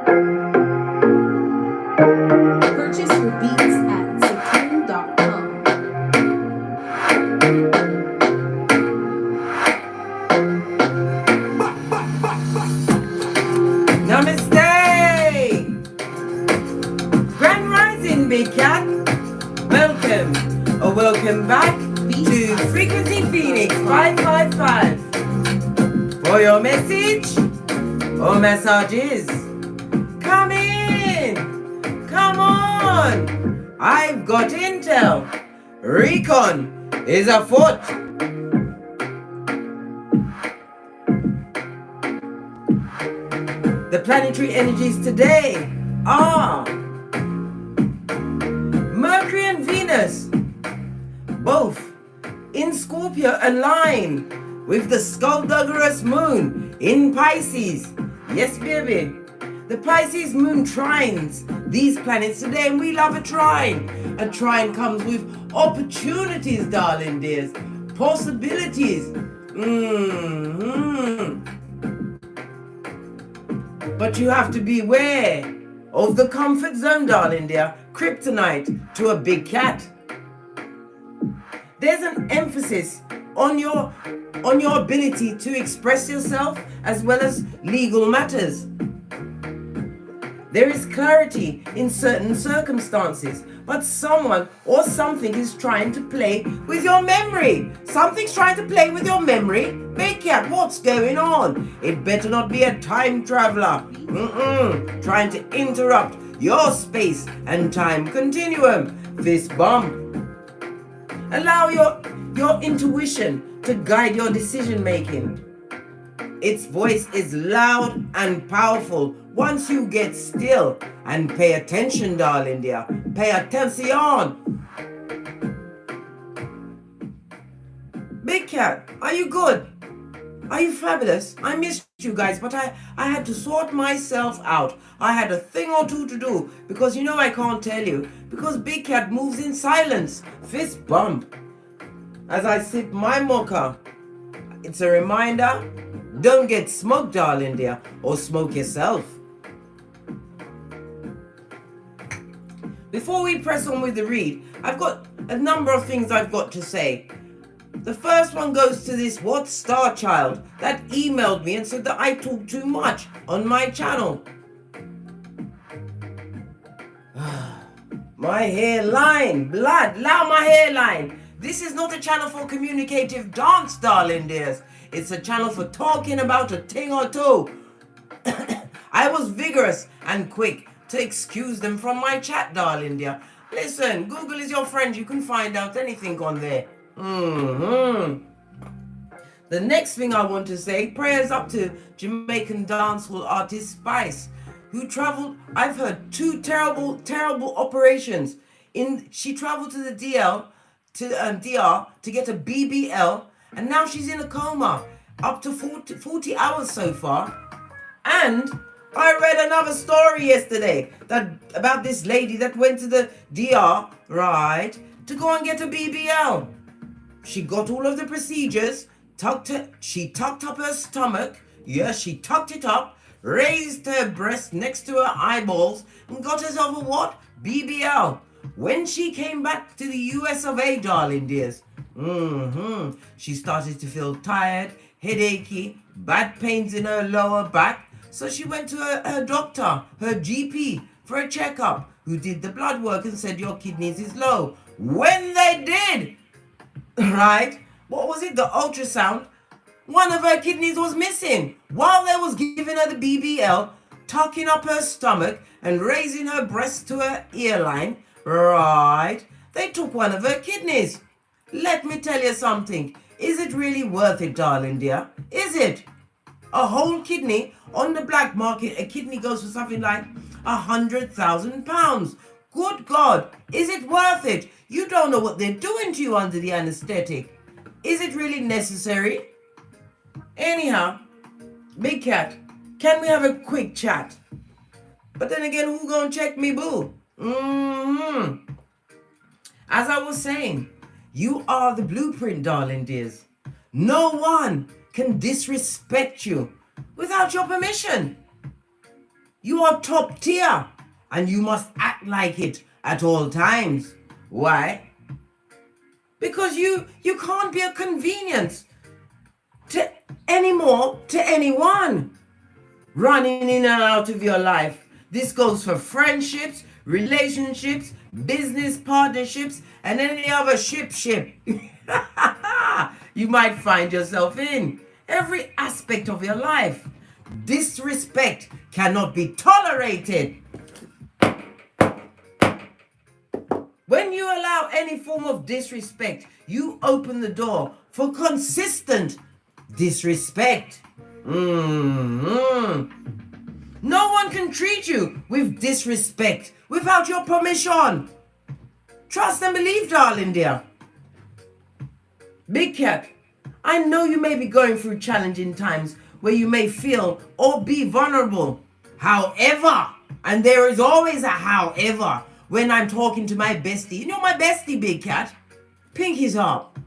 Purchase your beats at Saturn.com. Namaste! Grand Rising, Big Cat. Welcome or welcome back to Frequency Phoenix 555 for your message or messages. Come in! Come on! I've got intel. Recon is afoot. The planetary energies today are Mercury and Venus, both in Scorpio, align with the Skullduggerous moon in Pisces. Yes, baby. The Pisces moon trines these planets today, and we love a trine. A trine comes with opportunities, darling dears, possibilities. But you have to beware of the comfort zone, darling dear. Kryptonite to a big cat. There's an emphasis on your ability to express yourself as well as legal matters. There is clarity in certain circumstances, but someone or something is trying to play with your memory. Something's trying to play with your memory. Big cat, what's going on? It better not be a time traveler. Trying to interrupt your space and time continuum. Fist bump. Allow your intuition to guide your decision making. Its voice is loud and powerful once you get still and pay attention, darling dear. Pay attention. Big cat, are you good? Are you fabulous? I missed you guys, but I had to sort myself out. I had a thing or two to do because you know I can't tell you because Big Cat moves in silence. Fist bump. As I sip my mocha, it's a reminder, don't get smoked, darling dear, or smoke yourself. Before we press on with the read, I've got a number of things I've got to say. The first one goes to this what star child that emailed me and said that I talk too much on my channel. My hairline, blood, allow my hairline. This is not a channel for communicative dance, darling dears. It's a channel for talking about a thing or two. I was vigorous and quick to excuse them from my chat, darling dear. Listen, Google is your friend. You can find out anything on there. The next thing I want to say, prayers up to Jamaican dancehall artist Spice, who traveled, I've heard, 2 terrible operations. She traveled to the DR to get a BBL, and now she's in a coma, up to 40 hours so far. And I read another story yesterday about this lady that went to the DR, right, to go and get a BBL. She got all of the procedures, she tucked up her stomach, yes, she tucked it up, raised her breast next to her eyeballs, and got herself a what? BBL. When she came back to the US of A, darling dears, she started to feel tired, headachy, bad pains in her lower back, so she went to her doctor, her GP, for a checkup, who did the blood work and said your kidneys is low. When they did, right, what was it, the ultrasound, one of her kidneys was missing. While they was giving her the BBL, tucking up her stomach and raising her breast to her earline, right, they took one of her kidneys. Let me tell you something. Is it really worth it, darling dear? Is it? A whole kidney on the black market, a kidney goes for something like £100,000. Good God, is it worth it? You don't know what they're doing to you under the anesthetic. Is it really necessary? Anyhow, Big Cat, can we have a quick chat? But then again, who gonna check me, boo? As I was saying, you are the blueprint, darling dears. No one can disrespect you without your permission. You are top tier and you must act like it at all times. Why? Because you can't be a convenience to anymore to anyone running in and out of your life. This goes for friendships, relationships, business partnerships, and any other ship you might find yourself in. Every aspect of your life. Disrespect cannot be tolerated. When you allow any form of disrespect, you open the door for consistent disrespect. No one can treat you with disrespect without your permission. Trust and believe, darling dear. Big Cat, I know you may be going through challenging times where you may feel or be vulnerable. However, and there is always a however when I'm talking to my bestie. You know my bestie, Big Cat? Pinky's up.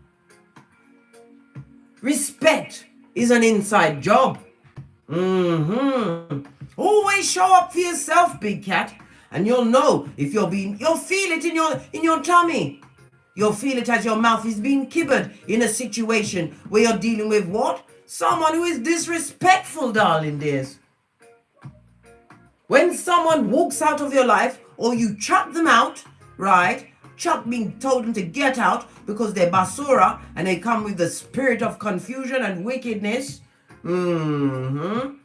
Respect is an inside job. Always show up for yourself, Big Cat, and you'll know if you'll feel it in your tummy. You'll feel it as your mouth is being kibbered in a situation where you're dealing with what? Someone who is disrespectful, darling dears. When someone walks out of your life or you chuck them out, right? Chuck being told them to get out because they're basura and they come with the spirit of confusion and wickedness. When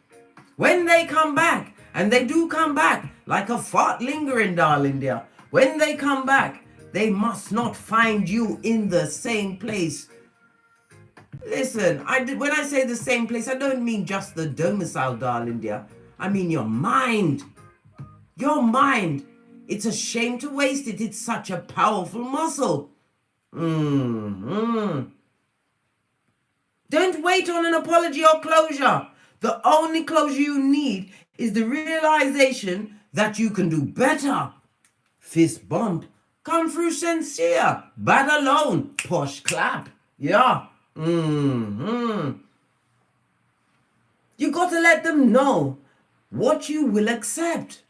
they come back, and they do come back like a fart lingering, darling dear. When they come back, they must not find you in the same place. Listen, when I say the same place, I don't mean just the domicile, darling dear. I mean your mind. Your mind. It's a shame to waste it. It's such a powerful muscle. Don't wait on an apology or closure. The only closure you need is the realization that you can do better. Fist bump. Come through sincere. Bad alone. Posh clap. Yeah. You got to let them know what you will accept.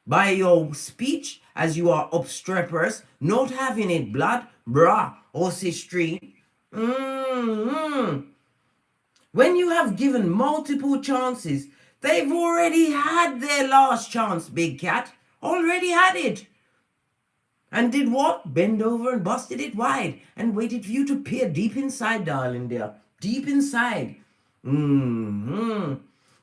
By your speech, as you are obstreperous, not having it blood, bra, or sistry. When you have given multiple chances, they've already had their last chance, Big Cat. Already had it. And did what? Bend over and busted it wide and waited for you to peer deep inside, darling dear. Deep inside.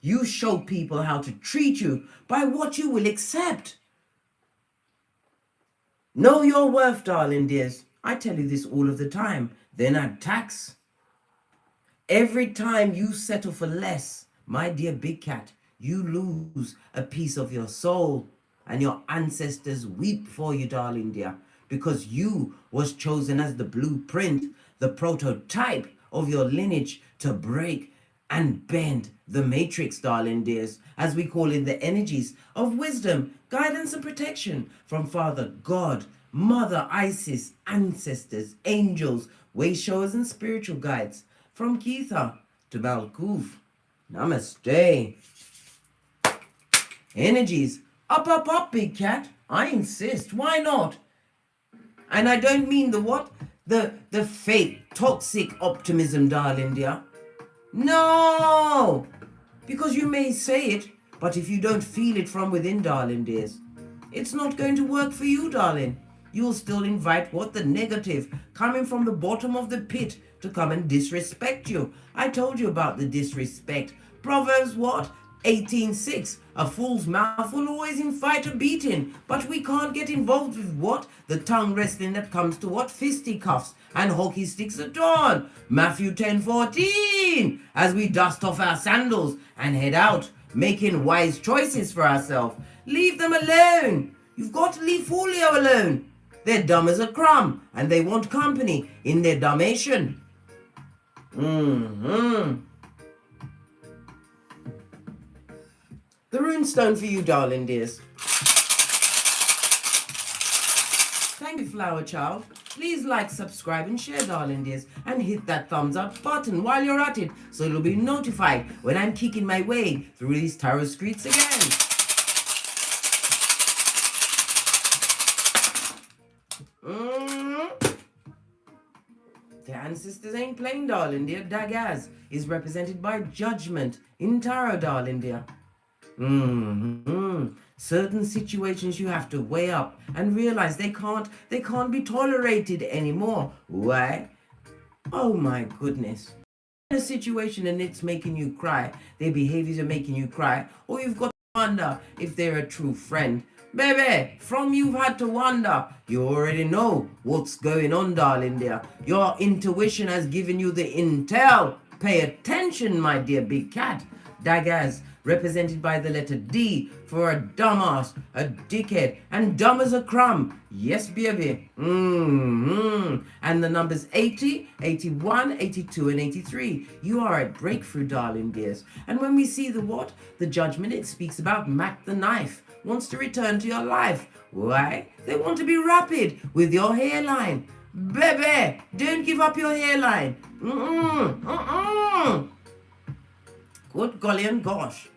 You show people how to treat you by what you will accept. Know your worth, darling dears. I tell you this all of the time. They're not tax. Every time you settle for less, my dear Big Cat, you lose a piece of your soul. And your ancestors weep for you, darling dear, because you was chosen as the blueprint, the prototype of your lineage to break and bend the matrix, darling dears, as we call in the energies of wisdom, guidance and protection from Father God, Mother Isis, ancestors, angels, way showers and spiritual guides, from Keitha to Balkuf. Namaste. Energies. Up, Big Cat. I insist. Why not? And I don't mean the what? The fake, toxic optimism, darling dear. No! Because you may say it, but if you don't feel it from within, darling dears, it's not going to work for you, darling. You'll still invite what? The negative coming from the bottom of the pit to come and disrespect you. I told you about the disrespect. Proverbs what? 18:6. A fool's mouth will always invite a beating, but we can't get involved with what? The tongue wrestling that comes to what? Fisticuffs and hockey sticks at dawn. Matthew 10:14. As we dust off our sandals and head out, making wise choices for ourselves. Leave them alone. You've got to leave Folio alone. They're dumb as a crumb, and they want company in their dumbation. The runestone for you, darling dears. Thank you, flower child. Please like, subscribe, and share, darling dears, and hit that thumbs up button while you're at it, so you'll be notified when I'm kicking my way through these tarot streets again. The ancestors ain't playing, darling dear. Dagaz is represented by judgment in tarot, darling dear. Certain situations you have to weigh up and realize they can't be tolerated anymore. Why? Oh my goodness. A situation and it's making you cry, their behaviors are making you cry, or you've got to wonder if they're a true friend. Baby, from you've had to wonder, you already know what's going on, darling dear. Your intuition has given you the intel. Pay attention, my dear big cat. Daggers, represented by the letter D for a dumbass, a dickhead, and dumb as a crumb. Yes, baby. And the numbers 80, 81, 82, and 83. You are at breakthrough, darling dears. And when we see the what? The judgment, it speaks about Mac the knife. Wants to return to your life. Why? They want to be rapid with your hairline. Baby, don't give up your hairline. Good golly and gosh.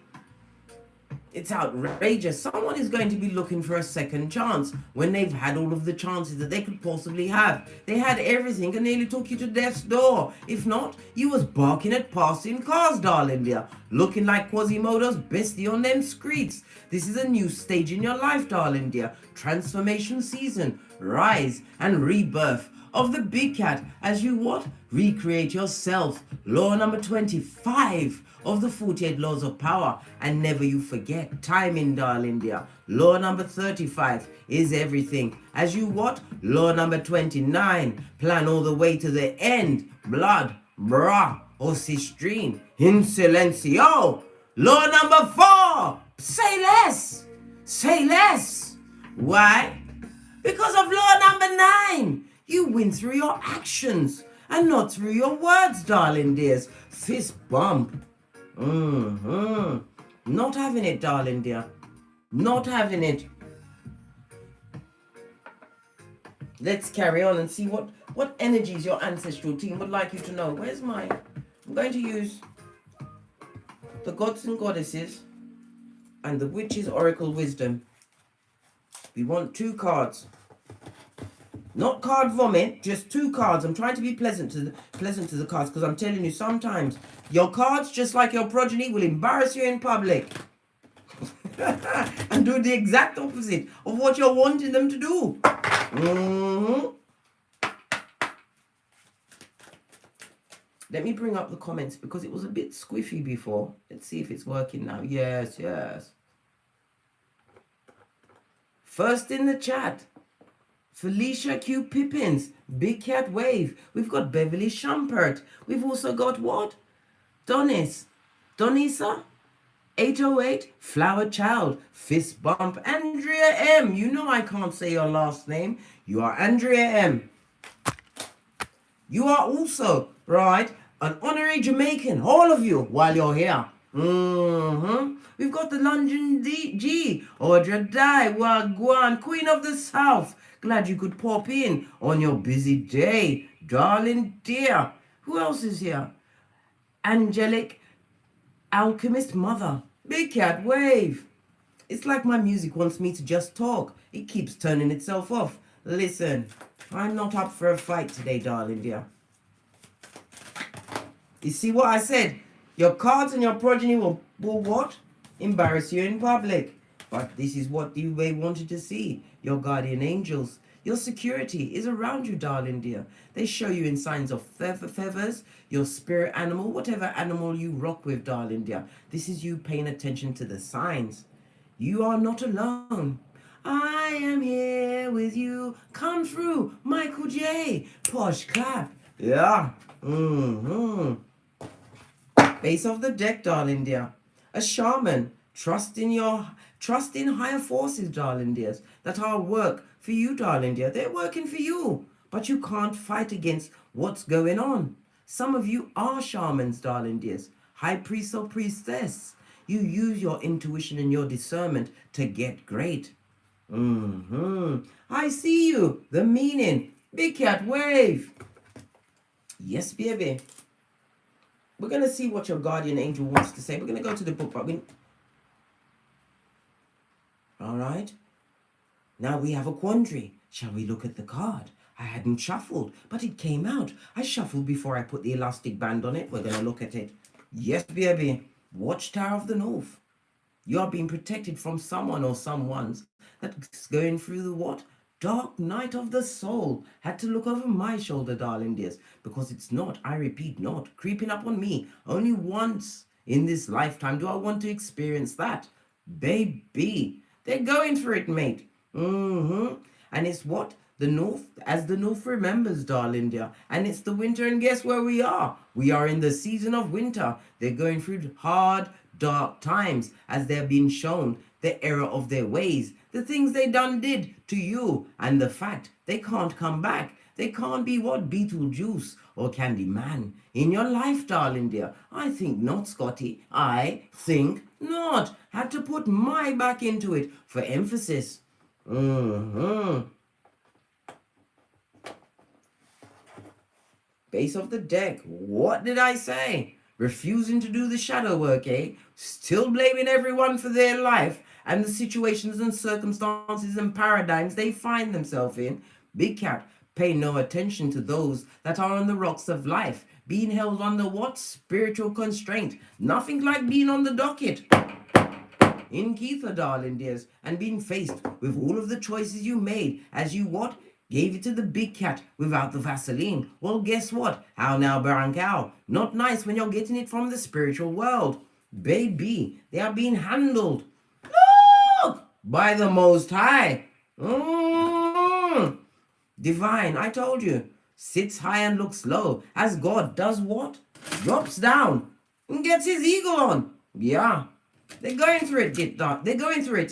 It's outrageous. Someone is going to be looking for a second chance when they've had all of the chances that they could possibly have. They had everything and nearly took you to death's door. If not, you was barking at passing cars, darling dear. Looking like Quasimodo's bestie on them streets. This is a new stage in your life, darling dear. Transformation season. Rise and rebirth of the big cat as you what? Recreate yourself. Law number 25 of the 48 laws of power. And never you forget timing, darling dear. Law number 35 is everything. As you what? Law number 29. Plan all the way to the end. Blood, bra, or cistrine. In silencio. Law number 4. Say less. Say less. Why? Because of law number 9. You win through your actions and not through your words, darling dears. Fist bump. Not having it, darling dear. Not having it. Let's carry on and see what energies your ancestral team would like you to know. Where's mine? I'm going to use the gods and goddesses and the witch's oracle wisdom. We want 2 cards. Not card vomit, just 2 cards. I'm trying to be pleasant to the cards because I'm telling you, sometimes your cards, just like your progeny, will embarrass you in public and do the exact opposite of what you're wanting them to do. Let me bring up the comments because it was a bit squiffy before. Let's see if it's working now. Yes, yes. First in the chat, Felicia Q. Pippins, Big Cat Wave. We've got Beverly Shumpert. We've also got what? Donisa, 808, Flower Child, Fist Bump, Andrea M. You know I can't say your last name. You are Andrea M. You are also, right, an honorary Jamaican, all of you, while you're here. We've got the London G, Audra Dye, Wagwan, Queen of the South. Glad you could pop in on your busy day, darling dear. Who else is here? Angelic Alchemist Mother, Big Cat Wave. It's like my music wants me to just talk. It keeps turning itself off. Listen, I'm not up for a fight today, darling dear. You see what I said? Your cards and your progeny will what? Embarrass you in public. But this is what you may wanted to see. Your guardian angels. Your security is around you, darling dear. They show you in signs of feathers, your spirit animal, whatever animal you rock with, darling dear. This is you paying attention to the signs. You are not alone. I am here with you. Come through, Michael J. Posh clap. Yeah. Base of the deck, darling dear. A shaman. Trust in higher forces, darling dears, that are work for you, darling dear. They're working for you, but you can't fight against what's going on. Some of you are shamans, darling dears, high priest or priestess. You use your intuition and your discernment to get great. I see you, the meaning. Big Cat Wave. Yes, baby. We're going to see what your guardian angel wants to say. We're going to go to the book, but all right. Now we have a quandary. Shall we look at the card? I hadn't shuffled, but it came out. I shuffled before I put the elastic band on it. We're going to look at it. Yes, baby. Watchtower of the North. You are being protected from someone or someone's that's going through the what? Dark night of the soul. Had to look over my shoulder, darling dears, because it's not, I repeat, not creeping up on me. Only once in this lifetime do I want to experience that. Baby, they're going for it, mate. And it's what? The North, as the North remembers, darling dear. And it's the winter, and guess where we are? We are in the season of winter. They're going through hard, dark times as they're being shown the error of their ways, the things they done did to you, and the fact they can't come back. They can't be what? Beetlejuice or Candyman in your life, darling dear. I think not, Scotty. I think not. Had to put my back into it for emphasis. Base of the deck. What did I say? Refusing to do the shadow work, eh? Still blaming everyone for their life and the situations and circumstances and paradigms they find themselves in. Big cat, pay no attention to those that are on the rocks of life, being held under what? Spiritual constraint. Nothing like being on the docket in Keitha, darling dears, and being faced with all of the choices you made as you what? Gave it to the big cat without the Vaseline. Well, guess what? How now, Barankau? Not nice when you're getting it from the spiritual world. Baby, they are being handled. Look! By the Most High. Divine, I told you. Sits high and looks low. As God does what? Drops down and gets his ego on. Yeah. They're going through it, they're going through it.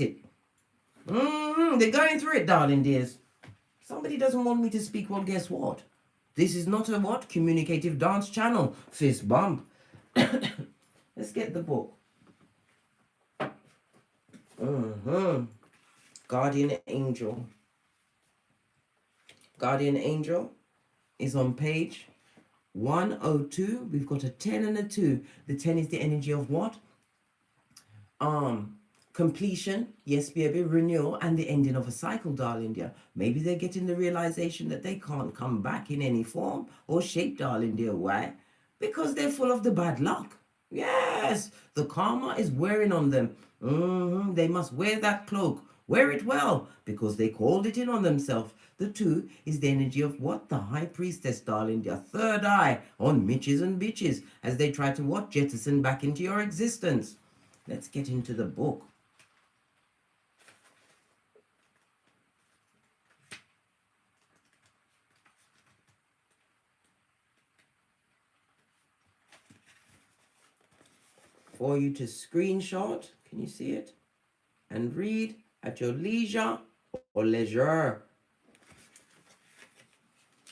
They're going through it, darling dears. Somebody doesn't want me to speak. Well, guess what? This is not a what? Communicative dance channel. Fist bump. Let's get the book. Guardian Angel. Guardian Angel is on page 102. We've got a 10 and a 2. The 10 is the energy of what? Completion, yes, baby, renewal, and the ending of a cycle, darling dear. Maybe they're getting the realization that they can't come back in any form or shape, darling dear. Why? Because they're full of the bad luck. Yes, the karma is wearing on them. They must wear that cloak. Wear it well, because they called it in on themselves. The 2 is the energy of what? The High Priestess, darling dear. Third eye on Mitches and bitches as they try to what? Jettison back into your existence. Let's get into the book. For you to screenshot, can you see it? And read at your leisure or leisure.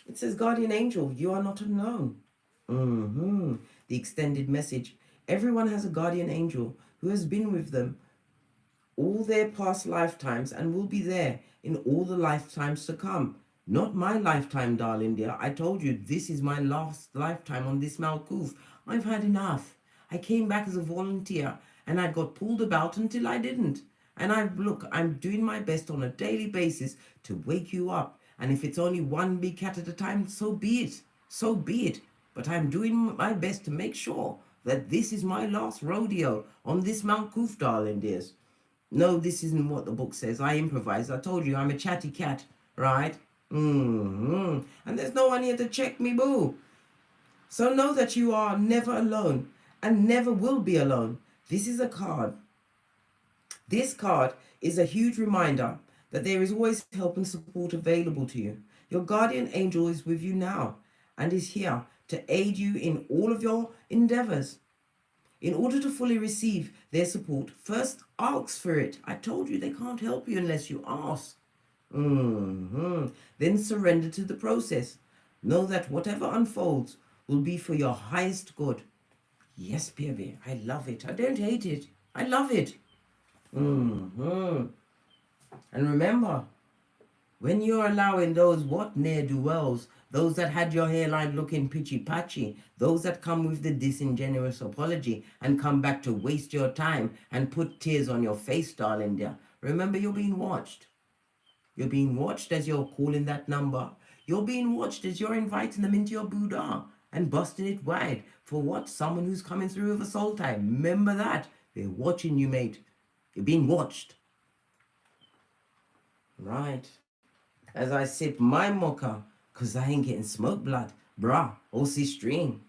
It says, Guardian Angel, you are not alone. The extended message. Everyone has a guardian angel who has been with them all their past lifetimes and will be there in all the lifetimes to come. Not my lifetime, darling dear. I told you, this is my last lifetime on this Malkuth. I've had enough. I came back as a volunteer and I got pulled about until I didn't. And I'm doing my best on a daily basis to wake you up. And if it's only one big cat at a time, so be it. So be it. But I'm doing my best to make sure that this is my last rodeo on this Malkuth, darling dears. No, this isn't what the book says. I improvise. I told you I'm a chatty cat, right? And there's no one here to check me, boo. So know that you are never alone and never will be alone. This is a card. This card is a huge reminder that there is always help and support available to you. Your guardian angel is with you now and is here to aid you in all of your endeavors. In order to fully receive their support, first ask for it. I told you they can't help you unless you ask. Then surrender to the process. Know that whatever unfolds will be for your highest good. Yes, baby, I love it. I don't hate it. I love it. And remember, when you're allowing those what ne'er-do-wells, those that had your hairline looking pitchy-patchy, those that come with the disingenuous apology and come back to waste your time and put tears on your face, darling dear, remember you're being watched. You're being watched as you're calling that number. You're being watched as you're inviting them into your Buddha and busting it wide. For what? Someone who's coming through with a soul tie. Remember that. They're watching you, mate. You're being watched. Right. As I sip my mocha, because I ain't getting smoke blood. Bruh, OC stream.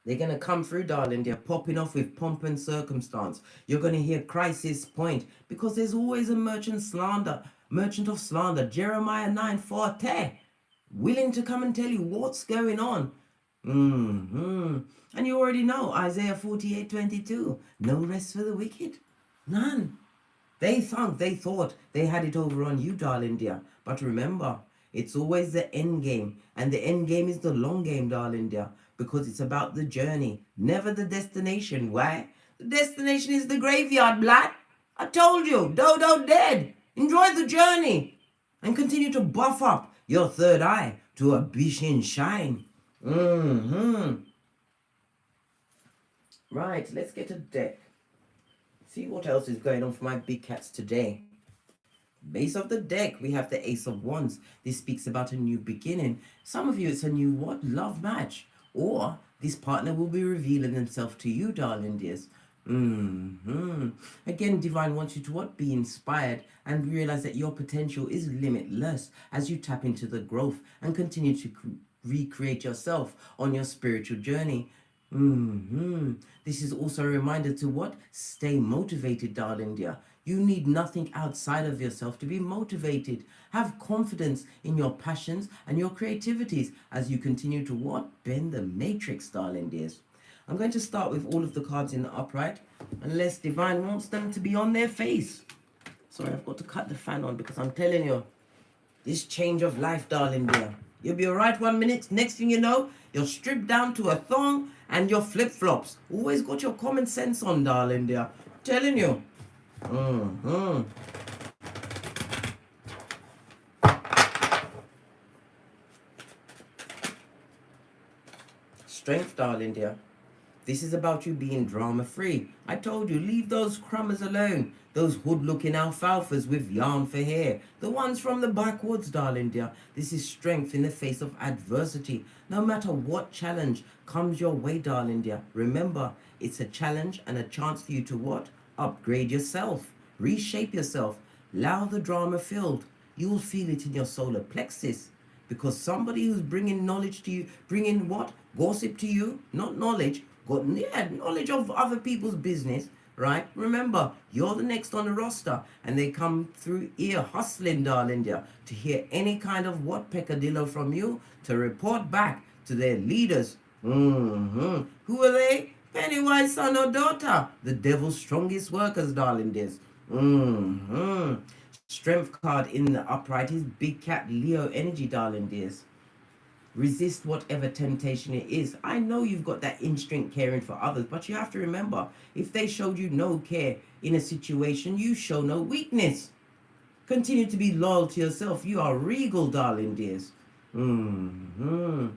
They're going to come through, darling. They're popping off with pomp and circumstance. You're going to hear crisis point, because there's always a merchant of slander. Jeremiah 9:4, willing to come and tell you what's going on. And you already know Isaiah 48:22. No rest for the wicked. None. They thought they had it over on you, darling dear. But remember, it's always the end game. And the end game is the long game, darling dear. Because it's about the journey, never the destination. Why? The destination is the graveyard, blood. I told you, Dodo dead. Enjoy the journey. And continue to buff up your third eye to a bishin shine. Right, let's get a deck. See what else is going on for my big cats today. Base of the deck, we have the Ace of Wands. This speaks about a new beginning. Some of you, it's a new what? Love match. Or this partner will be revealing themselves to you, darling dears. Again, Divine wants you to what? Be inspired and realize that your potential is limitless as you tap into the growth and continue to recreate yourself on your spiritual journey. This is also a reminder to what? Stay motivated, darling dear. You need nothing outside of yourself to be motivated. Have confidence in your passions and your creativities as you continue to what? Bend the matrix, darling dears. I'm going to start with all of the cards in the upright, unless Divine wants them to be on their face. Sorry, I've got to cut the fan on because I'm telling you, this change of life, darling dear. You'll be alright 1 minute, next thing you know, you're stripped down to a thong and your flip-flops. Always got your common sense on, darling dear. I'm telling you. Strength, darling dear. This is about you being drama-free. I told you, leave those crummers alone. Those hood-looking alfalfas with yarn for hair. The ones from the backwoods, darling dear. This is strength in the face of adversity. No matter what challenge comes your way, darling dear. Remember, it's a challenge and a chance for you to what? Upgrade yourself. Reshape yourself. Allow the drama filled. You will feel it in your solar plexus. Because somebody who's bringing knowledge to you, bringing what? Gossip to you, not knowledge. Knowledge of other people's business, right? Remember, you're the next on the roster, and they come through ear hustling, darling dear, to hear any kind of what peccadillo from you, to report back to their leaders. Who are they? Pennywise son or daughter, the devil's strongest workers, darling dears. Strength card in the upright is Big Cat Leo energy, darling dears. Resist whatever temptation it is. I know you've got that instinct caring for others, but you have to remember, if they showed you no care in a situation, you show no weakness. Continue to be loyal to yourself. You are regal, darling dears. The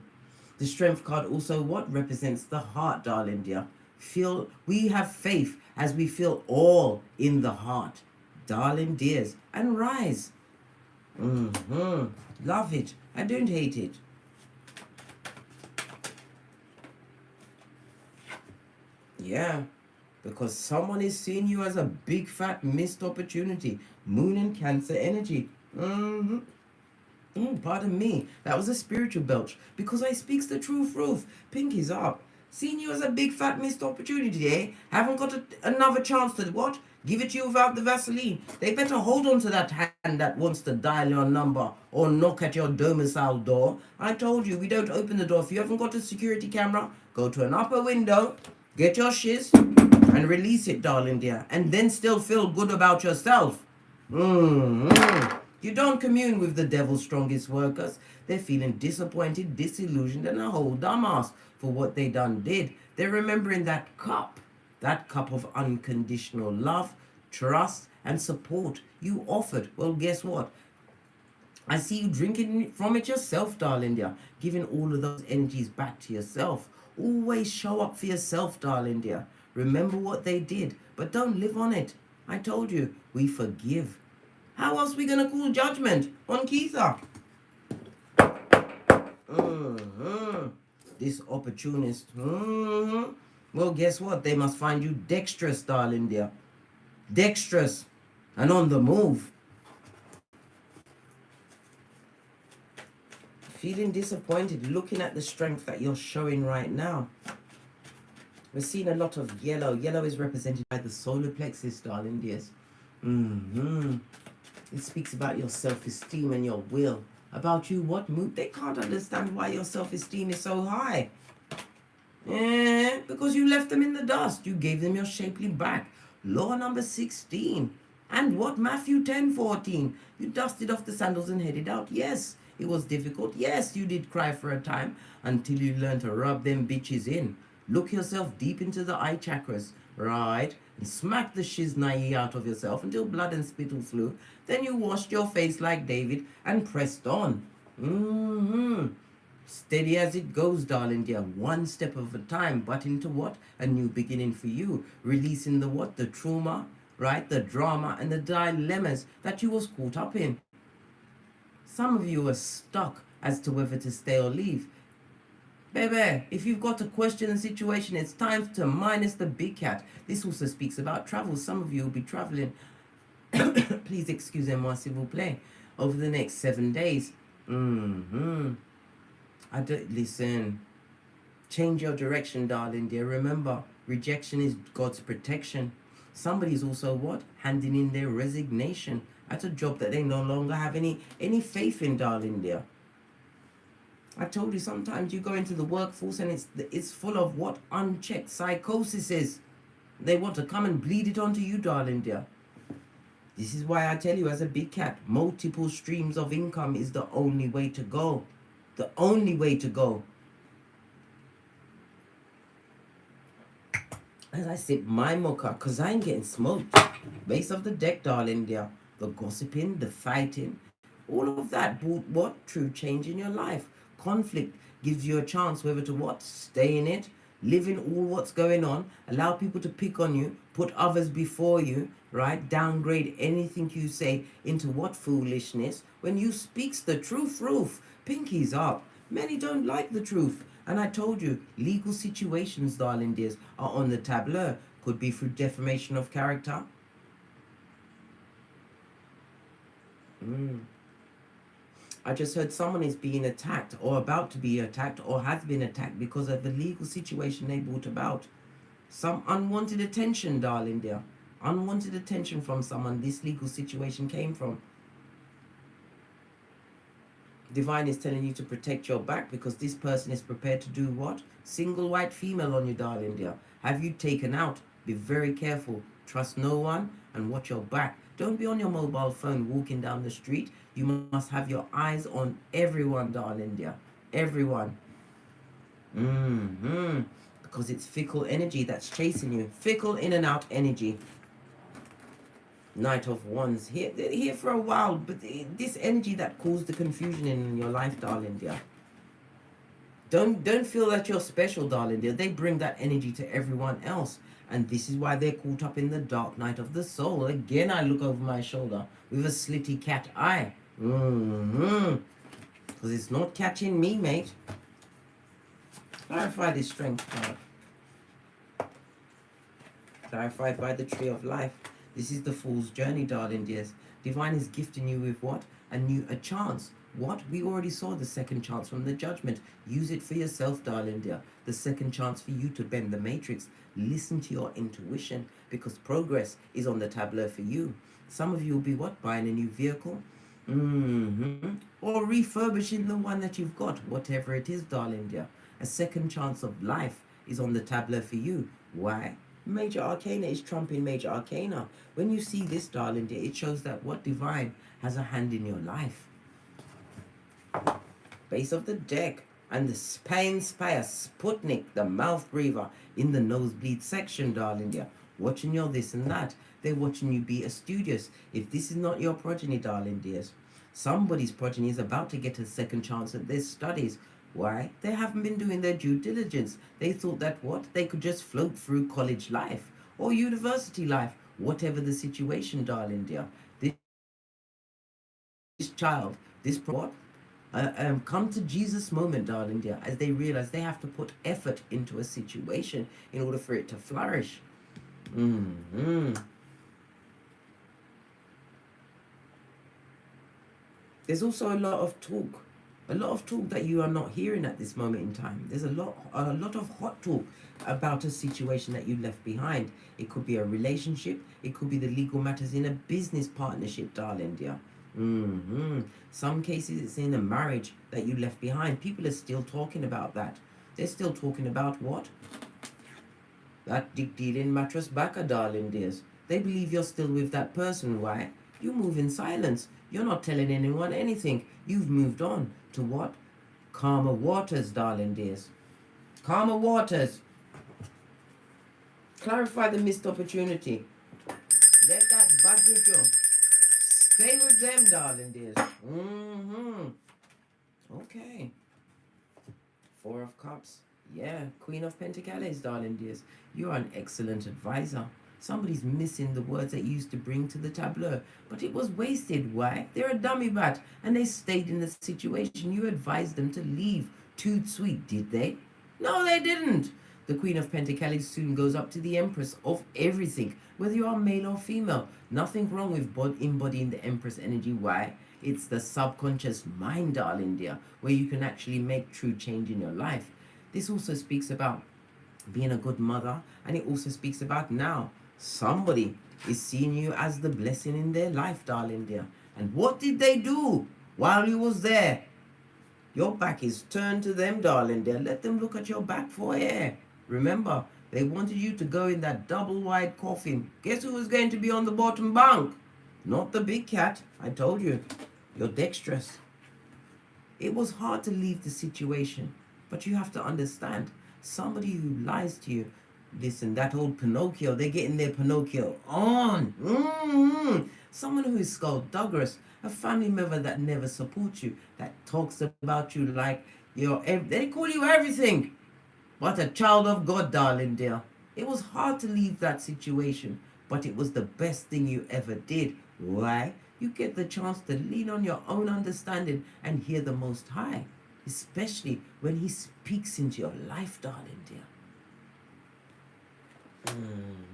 strength card also what represents the heart, darling dear. We have faith as we feel all in the heart, darling dears, and rise. Love it. I don't hate it. Yeah, because someone is seeing you as a big fat missed opportunity. Moon and Cancer energy. Pardon me. That was a spiritual belch. Because I speaks the truth, Ruth. Pinky's up. Seeing you as a big fat missed opportunity, eh? Haven't got another chance to what? Give it to you without the Vaseline. They better hold on to that hand that wants to dial your number or knock at your domicile door. I told you, we don't open the door. If you haven't got a security camera, go to an upper window, get your shiz, and release it, darling dear. And then still feel good about yourself. You don't commune with the devil's strongest workers. They're feeling disappointed, disillusioned, and a whole dumbass for what they done did. They're remembering that cup of unconditional love, trust, and support you offered. Well, guess what? I see you drinking from it yourself, darling dear. Giving all of those energies back to yourself. Always show up for yourself, darling dear. Remember what they did, but don't live on it. I told you, we forgive. How else we going to call judgment on Keitha? This opportunist. Well, guess what? They must find you dexterous, darling dear. Dexterous and on the move. Feeling disappointed, looking at the strength that you're showing right now. We're seeing a lot of yellow. Yellow is represented by the solar plexus, darling dears. It speaks about your self-esteem and your will. About you, what mood? They can't understand why your self-esteem is so high. Because you left them in the dust. You gave them your shapely back. Law number 16. And what? Matthew 10:14. You dusted off the sandals and headed out. Yes, it was difficult. Yes, you did cry for a time until you learned to rub them bitches in. Look yourself deep into the eye chakras, right? And smack the shiznai out of yourself until blood and spittle flew. Then you washed your face like David and pressed on. Steady as it goes, darling dear. One step at a time, but into what? A new beginning for you. Releasing the what? The trauma, right? The drama and the dilemmas that you was caught up in. Some of you are stuck as to whether to stay or leave. Baby, if you've got a question and situation, it's time to minus the big cat. This also speaks about travel. Some of you will be traveling. Please excusez-moi, s'il vous plaît. Over the next 7 days. Listen. Change your direction, darling dear. Remember, rejection is God's protection. Somebody's also what? Handing in their resignation at a job that they no longer have any faith in, darling dear. I told you sometimes you go into the workforce and it's full of what? Unchecked psychoses. They want to come and bleed it onto you, darling dear. This is why I tell you, as a big cat, multiple streams of income is the only way to go. The only way to go. As I sip my mocha, because I ain't getting smoked. Base of the deck, darling dear. The gossiping, the fighting, all of that brought what? True change in your life. Conflict gives you a chance whether to what? Stay in it, live in all what's going on, allow people to pick on you, put others before you, right? Downgrade anything you say into what? Foolishness. When you speaks the truth, roof, pinkies up. Many don't like the truth. And I told you, legal situations, darling dears, are on the tableau. Could be through defamation of character. I just heard someone is being attacked or about to be attacked or has been attacked because of the legal situation they brought about. Some unwanted attention, darling dear. Unwanted attention from someone this legal situation came from. Divine is telling you to protect your back because this person is prepared to do what? Single white female on you, darling dear. Have you taken out? Be very careful. Trust no one and watch your back. Don't be on your mobile phone walking down the street. You must have your eyes on everyone, darling dear. Everyone. Because it's fickle energy that's chasing you. Fickle in and out energy. Knight of Wands. They're here for a while, but this energy that caused the confusion in your life, darling dear. Don't feel that you're special, darling dear. They bring that energy to everyone else. And this is why they're caught up in the dark night of the soul. Again, I look over my shoulder with a slitty cat eye. Because it's not catching me, mate. Clarify this strength card. Clarified by the tree of life. This is the fool's journey, darling dears. Divine is gifting you with what? A chance. What? We already saw the second chance from the judgment. Use it for yourself, darling dear. The second chance for you to bend the matrix. Listen to your intuition because progress is on the tableau for you. Some of you will be what? Buying a new vehicle? Or refurbishing the one that you've got. Whatever it is, darling dear. A second chance of life is on the tableau for you. Why? Major Arcana is trumping Major Arcana. When you see this, darling dear, it shows that what? Divine has a hand in your life. Base of the deck. And the Spine Spire, Sputnik, the mouth breather in the nosebleed section, darling dear. Watching your this and that. They're watching you be a studious. If this is not your progeny, darling dears, somebody's progeny is about to get a second chance at their studies. Why? They haven't been doing their due diligence. They thought that what? They could just float through college life or university life whatever the situation, darling dear. This child, this what? Come to Jesus moment, darling dear, as they realize they have to put effort into a situation in order for it to flourish. There's also a lot of talk that you are not hearing at this moment in time. There's a lot of hot talk about a situation that you left behind. It could be a relationship, it could be the legal matters in a business partnership, darling dear. Some cases it's in a marriage that you left behind. People are still talking about that. They're still talking about what? That dick dealing mattress backer, darling dears. They believe you're still with that person. Why? You move in silence. You're not telling anyone anything. You've moved on to what? Calmer waters, darling dears. Calmer waters. Clarify the missed opportunity. Let that badger go. Stay with them, darling dears. Okay. Four of Cups. Yeah, Queen of Pentacles, darling dears. You are an excellent advisor. Somebody's missing the words that you used to bring to the tableau. But it was wasted. Why? They're a dummy bat. And they stayed in the situation. You advised them to leave. Too sweet, did they? No, they didn't. The Queen of Pentacles soon goes up to the Empress of everything. Whether you are male or female. Nothing wrong with embodying the Empress energy. Why? It's the subconscious mind, darling dear, where you can actually make true change in your life. This also speaks about being a good mother, and it also speaks about now somebody is seeing you as the blessing in their life, darling dear. And what did they do while you was there? Your back is turned to them, darling dear. Let them look at your back for air. Remember, they wanted you to go in that double wide coffin. Guess who was going to be on the bottom bunk? Not the big cat. I told you. You're dexterous. It was hard to leave the situation, but you have to understand, somebody who lies to you, listen, that old Pinocchio, they're getting their Pinocchio on. Someone who is skullduggerous, a family member that never supports you, that talks about you like they call you everything but a child of God, darling dear. It was hard to leave that situation, but it was the best thing you ever did. Why? You get the chance to lean on your own understanding and hear the Most High, especially when He speaks into your life, darling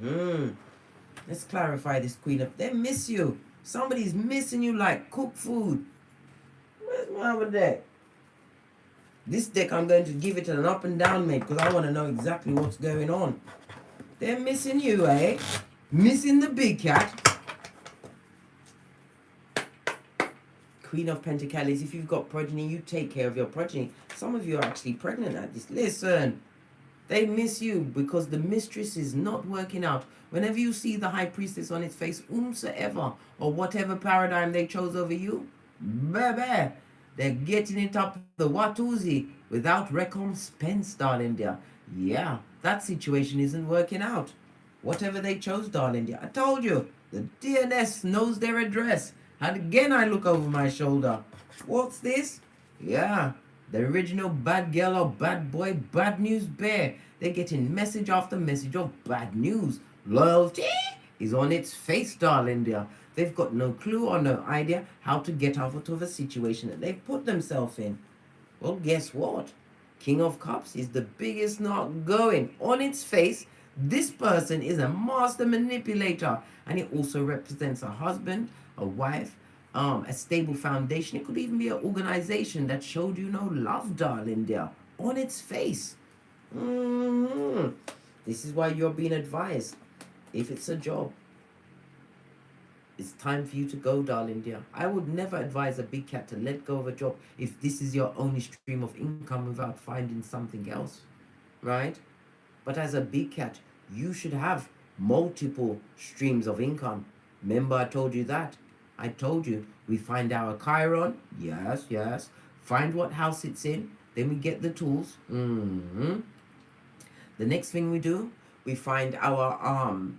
dear. Let's clarify this, Queen of... They miss you. Somebody's missing you like cooked food. Where's my other deck? This deck, I'm going to give it an up and down, mate, because I want to know exactly what's going on. They're missing you, eh? Missing the big cat. Queen of Pentacles, if you've got progeny, you take care of your progeny. Some of you are actually pregnant at this. Listen, they miss you because the mistress is not working out. Whenever you see the High Priestess on its face, whomsoever, or whatever paradigm they chose over you, baby, they're getting it up the Watusi without recompense, darling dear. Yeah, that situation isn't working out. Whatever they chose, darling dear. I told you, the DNS knows their address. And again, I look over my shoulder. What's this? Yeah, the original bad girl or bad boy, bad news bear. They're getting message after message of bad news. Loyalty is on its face, darling dear. They've got no clue or no idea how to get out of a situation that they've put themselves in. Well, guess what? King of Cups is the biggest knot going. On its face, this person is a master manipulator. And it also represents a husband, a wife, a stable foundation. It could even be an organization that showed you no love, darling dear. On its face. This is why you're being advised. If it's a job, it's time for you to go, darling dear. I would never advise a big cat to let go of a job if this is your only stream of income without finding something else, right? But as a big cat, you should have multiple streams of income. Remember I told you that? I told you we find our Chiron. Yes. Find what house it's in. Then we get the tools. The next thing we do, we find our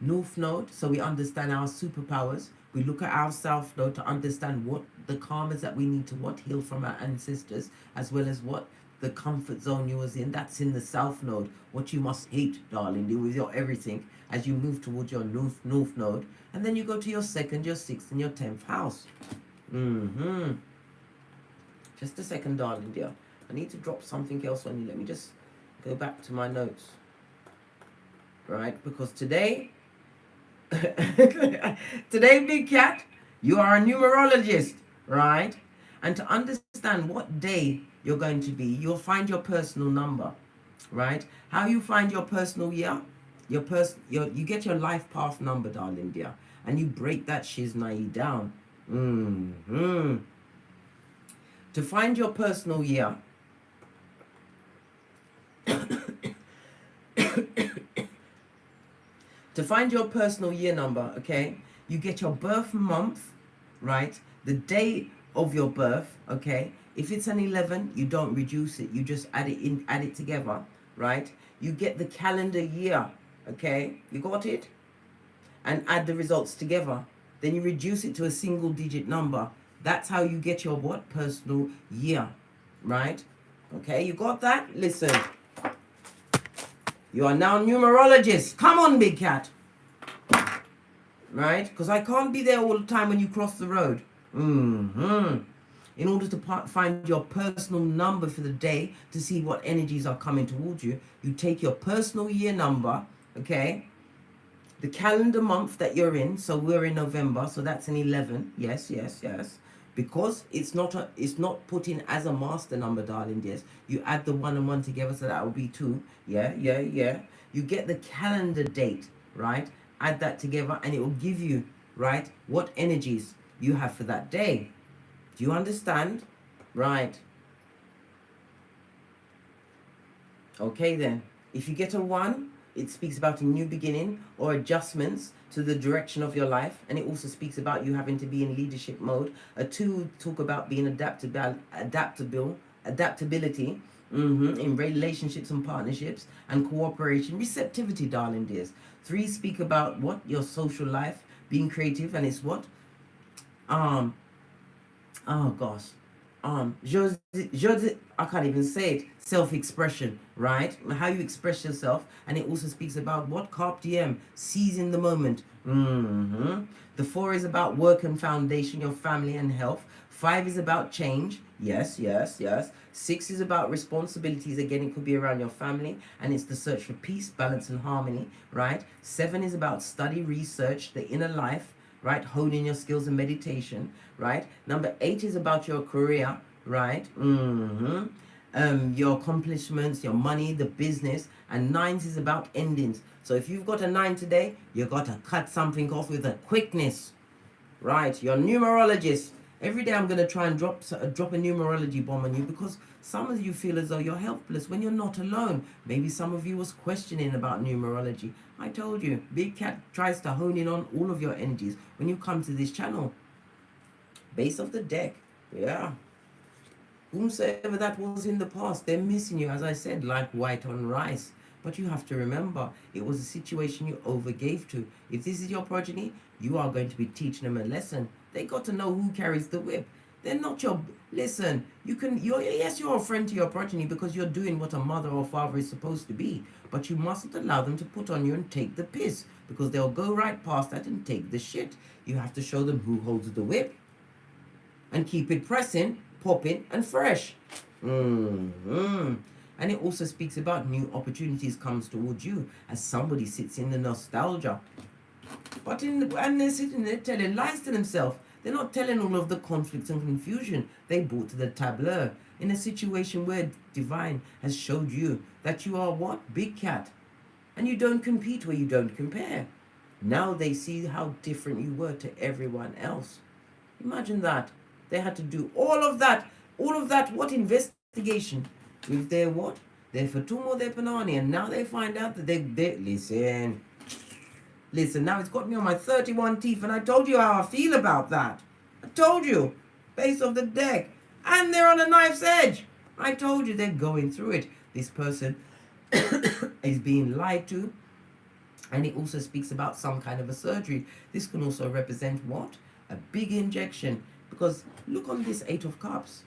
North Node, so we understand our superpowers. We look at our South Node to understand what the karmas that we need to heal from our ancestors, as well as what the comfort zone you was in, that's in the south node. What you must hate, darling, deal with your everything as you move towards your north node. And then you go to your 2nd, your 6th, and your 10th house. Just a second, darling dear. I need to drop something else on you. Let me just go back to my notes. Right? Because today, today, big cat, you are a numerologist, right? And to understand what day you're going to be, you'll find your personal number, right? How you find your personal year, you get your life path number, darling dear, and you break that shiznai down. To find your personal year, to find your personal year number, okay, you get your birth month, right? The day of your birth, okay? If it's an 11, you don't reduce it. You just add it together, right? You get the calendar year, okay? You got it? And add the results together. Then you reduce it to a single digit number. That's how you get your what? Personal year, right? Okay, you got that? Listen. You are now numerologist. Come on, big cat. Right? Because I can't be there all the time when you cross the road. In order to find your personal number for the day, to see what energies are coming towards you, you take your personal year number, okay? The calendar month that you're in, so we're in November, so that's an 11. Yes. Because it's not put in as a master number, darling dears. You add the 1 and 1 together, so that will be 2. Yeah. You get the calendar date, right? Add that together, and it will give you, right, what energies you have for that day. Do you understand? Right. Okay then. If you get a 1, it speaks about a new beginning or adjustments to the direction of your life, and it also speaks about you having to be in leadership mode. A 2 talk about being adaptability in relationships and partnerships, and cooperation, receptivity, darling dears. 3 speak about what? Your social life, being creative, and it's what? I can't even say it. Self-expression, right? How you express yourself. And it also speaks about what? Carpe diem, seizing the moment. The 4 is about work and foundation, your family and health. 5 is about change. Yes. 6 is about responsibilities. Again, it could be around your family, and it's the search for peace, balance, and harmony, right? 7 is about study, research, the inner life, right? Honing your skills and meditation, right? Number 8 is about your career, right? Your accomplishments, your money, the business. And 9 is about endings. So if you've got a 9 today, you got to cut something off with a quickness, right? You're a numerologist. Every day I'm going to try and drop a numerology bomb on you, because some of you feel as though you're helpless when you're not alone. Maybe some of you was questioning about numerology. I told you, Big Cat tries to hone in on all of your energies when you come to this channel. Base of the deck. Yeah. Whomsoever that was in the past, they're missing you, as I said, like white on rice. But you have to remember, it was a situation you overgave to. If this is your progeny, you are going to be teaching them a lesson. They got to know who carries the whip. They're not your... Listen, yes, you're a friend to your progeny because you're doing what a mother or father is supposed to be. But you mustn't allow them to put on you and take the piss, because they'll go right past that and take the shit. You have to show them who holds the whip and keep it pressing, popping, and fresh. And it also speaks about new opportunities comes towards you as somebody sits in the nostalgia. And they're sitting there telling lies to themselves. They're not telling all of the conflicts and confusion they brought to the tableau in a situation where divine has showed you that you are what? Big Cat. And you don't compete where you don't compare. Now they see how different you were to everyone else. Imagine that. They had to do all of that, what investigation with their what? Their Fatum or their Panani, and now they find out that they listen, now it's got me on my 31 teeth, and I told you how I feel about that. I told you. Base of the deck. And they're on a knife's edge. I told you they're going through it. This person is being lied to. And it also speaks about some kind of a surgery. This can also represent what? A big injection. Because look on this 8 of Cups.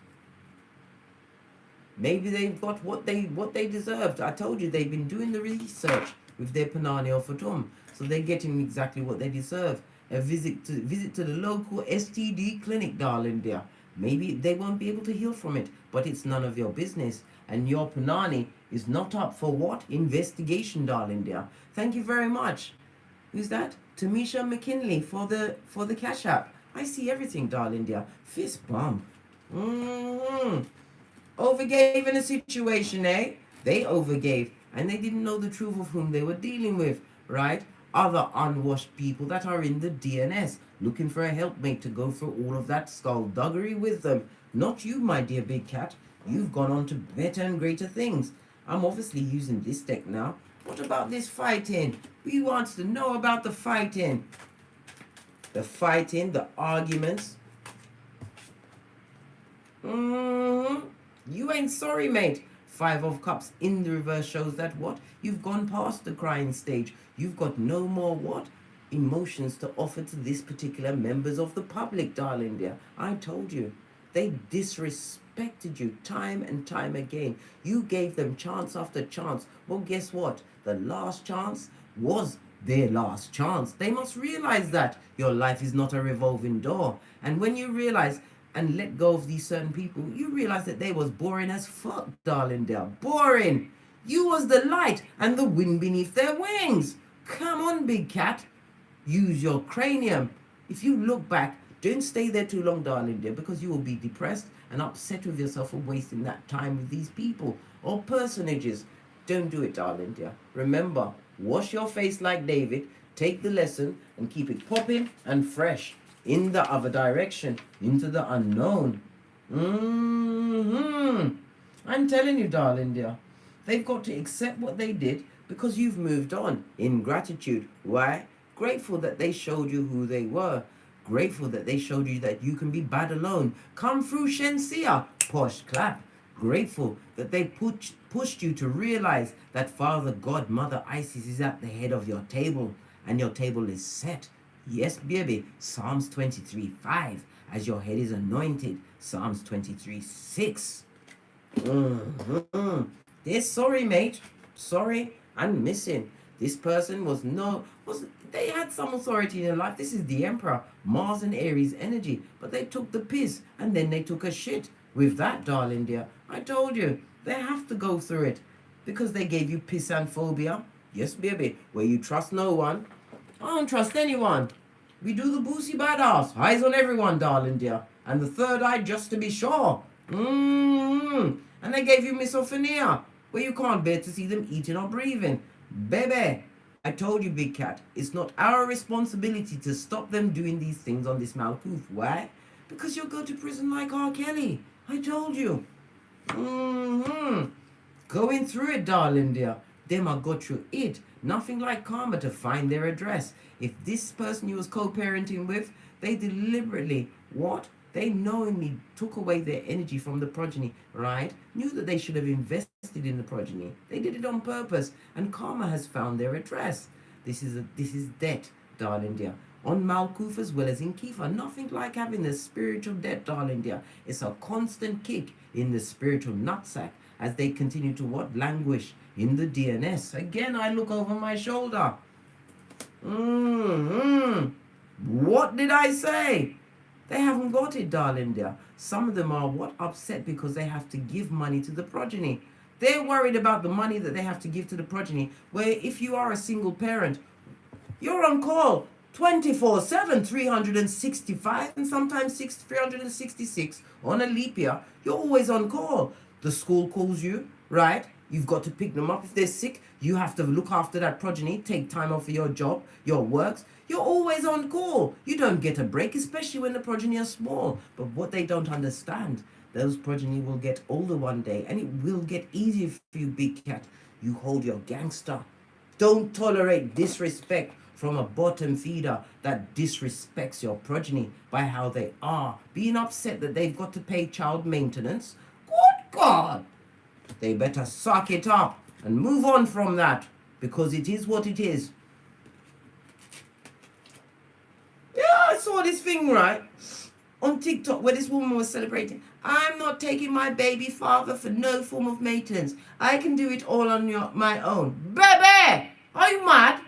Maybe they've got what they deserved. I told you they've been doing the research with their Panani or Fatum, so they're getting exactly what they deserve. A visit to the local STD clinic, darling dear. Maybe they won't be able to heal from it, but it's none of your business. And your Panani is not up for what? Investigation, darling dear. Thank you very much. Who's that? Tamisha McKinley for the Cash App. I see everything, darling dear. Fist bump. Overgave in a situation, eh? They overgave, and they didn't know the truth of whom they were dealing with, right? Other unwashed people that are in the DNS, looking for a helpmate to go through all of that skullduggery with them. Not you, my dear big cat. You've gone on to better and greater things. I'm obviously using this deck now. What about this fighting? We want to know about the fighting. The fighting, the arguments. You ain't sorry, mate. 5 of Cups in the reverse shows that what? You've gone past the crying stage. You've got no more what? Emotions to offer to this particular members of the public, darling dear. I told you. They disrespected you time and time again. You gave them chance after chance. Well, guess what? The last chance was their last chance. They must realize that your life is not a revolving door. And when you realize and let go of these certain people, you realize that they was boring as fuck, darling dear. Boring. You was the light and the wind beneath their wings. Come on, big cat. Use your cranium. If you look back, don't stay there too long, darling dear, because you will be depressed and upset with yourself for wasting that time with these people or personages. Don't do it, darling dear. Remember, wash your face like David, take the lesson and keep it popping and fresh in the other direction, into the unknown. I'm telling you, darling dear, they've got to accept what they did because you've moved on in gratitude. Why? Grateful that they showed you who they were. Grateful that they showed you that you can be bad alone. Come through, Shensia. Posh clap. Grateful that they pushed you to realize that Father God, Mother Isis is at the head of your table and your table is set. Yes, baby. Psalms 23:5. As your head is anointed. Psalms 23:6. They're sorry, mate. Sorry and missing. This person they had some authority in their life. This is the Emperor, Mars and Aries energy. But they took the piss and then they took a shit with that, darling dear. I told you, they have to go through it because they gave you piss and phobia. Yes, baby, where you trust no one. I don't trust anyone. We do the boosie badass. Eyes on everyone, darling dear. And the third eye just to be sure. And they gave you misophonia, where you can't bear to see them eating or breathing. Baby, I told you, big cat, it's not our responsibility to stop them doing these things on this Malkuth. Why? Because you'll go to prison like R. Kelly. I told you. Going through it, darling dear. Them are go through it. Nothing like karma to find their address. If this person you was co-parenting with, they deliberately, what? They knowingly took away their energy from the progeny, right? Knew that they should have invested in the progeny. They did it on purpose, and karma has found their address. This is debt, darling dear. On Malkuth as well as in Kifa. Nothing like having the spiritual debt, darling dear. It's a constant kick in the spiritual nutsack as they continue to what? Languish in the DNS. Again, I look over my shoulder. What did I say? They haven't got it, darling dear. Some of them are what? Upset because they have to give money to the progeny. They're worried about the money that they have to give to the progeny, where if you are a single parent, you're on call 24/7, 365, and sometimes 366 on a leap year. You're always on call. The school calls you, right? You've got to pick them up. If they're sick, you have to look after that progeny, take time off for your job, your works. You're always on call. You don't get a break, especially when the progeny are small. But what they don't understand, those progeny will get older one day, and it will get easier for you, big cat. You hold your gangster. Don't tolerate disrespect from a bottom feeder that disrespects your progeny by how they are. Being upset that they've got to pay child maintenance. Good God! They better suck it up and move on from that, because it is what it is. Yeah, I saw this thing, right, on TikTok where this woman was celebrating. I'm not taking my baby father for no form of maintenance. I can do it all on my own. Baby! Are you mad?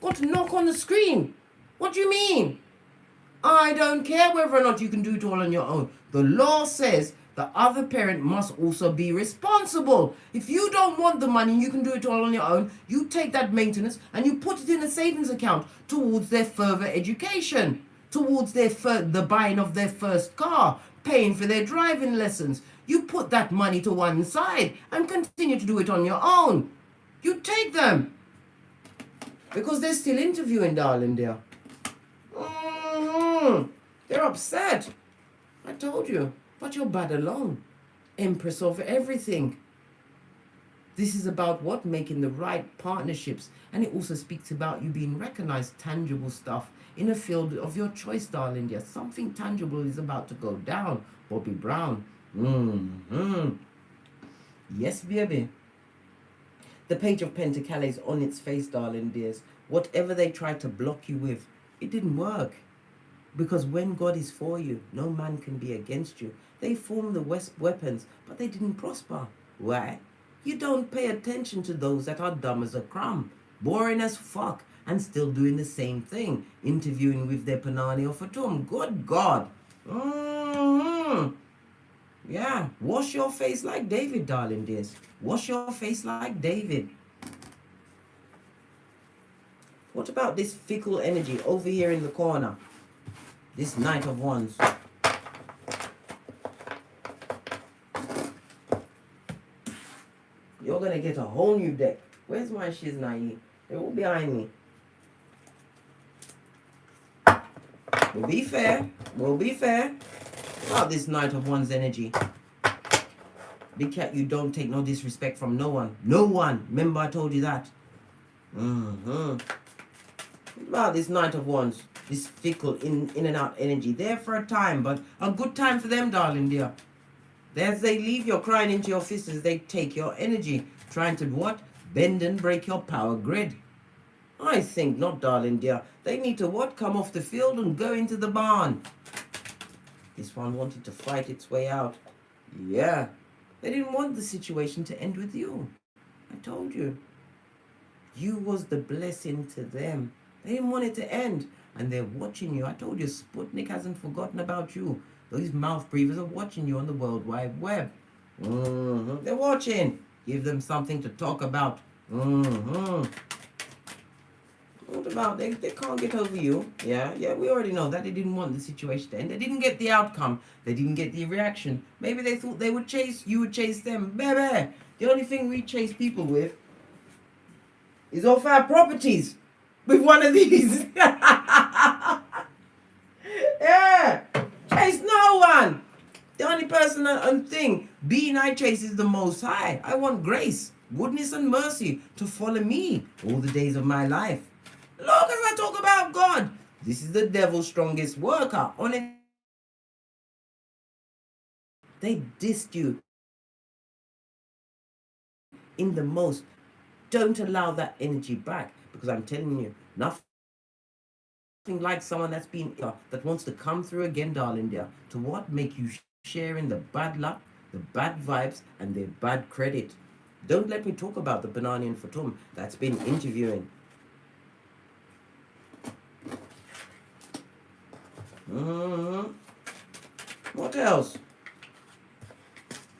Got to knock on the screen. What do you mean? I don't care whether or not you can do it all on your own. The law says the other parent must also be responsible. If you don't want the money, you can do it all on your own. You take that maintenance and you put it in a savings account towards their further education, towards the buying of their first car, paying for their driving lessons. You put that money to one side and continue to do it on your own. You take them. Because they're still interviewing, darling dear. They're upset. I told you. But you're bad alone. Empress of everything. This is about what? Making the right partnerships. And it also speaks about you being recognized, tangible stuff in a field of your choice, darling dear. Something tangible is about to go down. Bobby Brown. Yes, baby. The Page of Pentacles on its face, darling dears. Whatever they tried to block you with, it didn't work. Because when God is for you, no man can be against you. They formed the weapons, but they didn't prosper. Why? You don't pay attention to those that are dumb as a crumb, boring as fuck, and still doing the same thing, interviewing with their Panani or Fatum. Good God. Yeah, wash your face like David, darling dears. Wash your face like David. What about this fickle energy over here in the corner? This Knight of Wands. You're going to get a whole new deck. Where's my Shiznai? They're all behind me. We'll be fair. We'll be fair. About this Knight of Wands energy. Big cat, you don't take no disrespect from no one. No one. Remember I told you that. About this Knight of Wands. This fickle in and out energy. There for a time, but a good time for them, darling dear. As they leave your crying into your fists, as they take your energy, trying to what? Bend and break your power grid. I think not, darling dear. They need to what? Come off the field and go into the barn. This one wanted to fight its way out. Yeah. They didn't want the situation to end with you. I told you. You was the blessing to them. They didn't want it to end. And they're watching you. I told you, Sputnik hasn't forgotten about you. Those mouth breathers are watching you on the World Wide Web. They're watching. Give them something to talk about. What about? They can't get over you. Yeah, we already know that. They didn't want the situation to end. They didn't get the outcome. They didn't get the reaction. Maybe they thought they would chase, you would chase them. Baby, the only thing we chase people with is off our properties. With one of these. Yeah. Chase no one. The only person and thing being I chase is the Most High. I want grace, goodness and mercy to follow me all the days of my life. Look, as I talk about God, this is the devil's strongest worker on it. They dissed you in the most. Don't allow that energy back, because I'm telling you, nothing like someone that's been that wants to come through again, darling dear, to what? Make you share in the bad luck, the bad vibes, and the bad credit. Don't let me talk about the Bananian Fatum that's been interviewing. What else?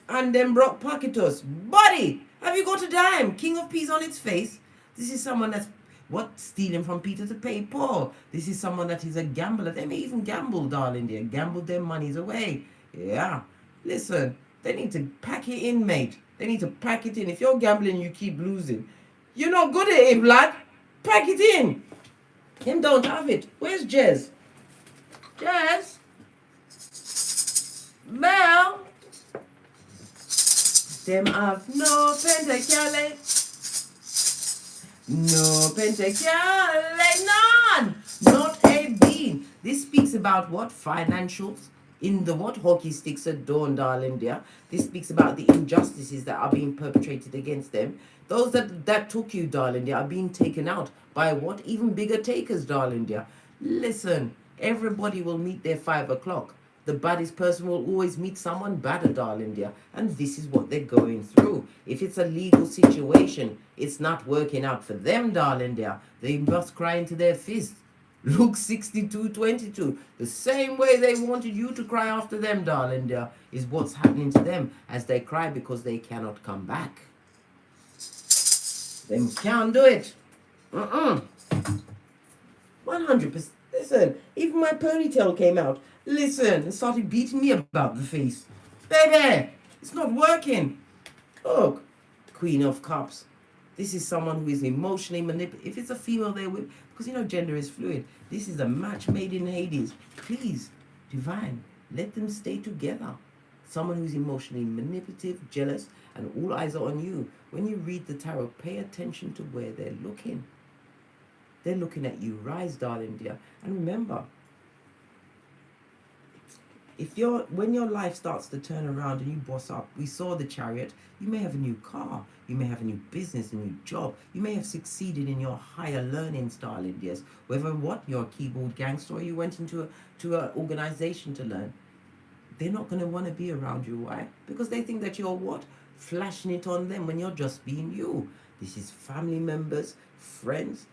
And then Brock Pacitos. Buddy, have you got a dime? King of Peace on its face. This is someone that's what? Stealing from Peter to pay Paul. This is someone that is a gambler. They may even gamble, darling dear. Gamble their monies away. Yeah. Listen, they need to pack it in, mate. They need to pack it in. If you're gambling, you keep losing. You're not good at it, blood. Pack it in. Him don't have it. Where's Jez? Jez? Mel? Them have no pentacale. No pentacale. None. Not a bean. This speaks about what? Financials. In the what? Hockey sticks at dawn, darling dear. This speaks about the injustices that are being perpetrated against them. Those that took you, darling dear, are being taken out by what? Even bigger takers, darling dear. Listen, everybody will meet their 5 o'clock. The baddest person will always meet someone badder, darling dear. And this is what they're going through. If it's a legal situation, it's not working out for them, darling dear. They must cry into their fist. Luke 62:22. The same way they wanted you to cry after them, darling dear, is what's happening to them as they cry because they cannot come back. They can't do it. 100%. Listen, even my ponytail came out. Listen, and started beating me about the face. Baby, it's not working. Look, Queen of Cups. This is someone who is emotionally manipulative. If it's a female, they will, because you know gender is fluid. This is a match made in Hades. Please, divine, let them stay together. Someone who's emotionally manipulative, jealous, and all eyes are on you. When you read the tarot, pay attention to where they're looking. They're looking at you. Rise, darling dear. And remember, when your life starts to turn around and you boss up, we saw the Chariot, you may have a new car, you may have a new business, a new job, you may have succeeded in your higher learnings, darling dears. Whether you're a keyboard gangster or you went into an organization to learn, they're not going to want to be around you. Why? Because they think that you're flashing it on them when you're just being you. This is family members, friends.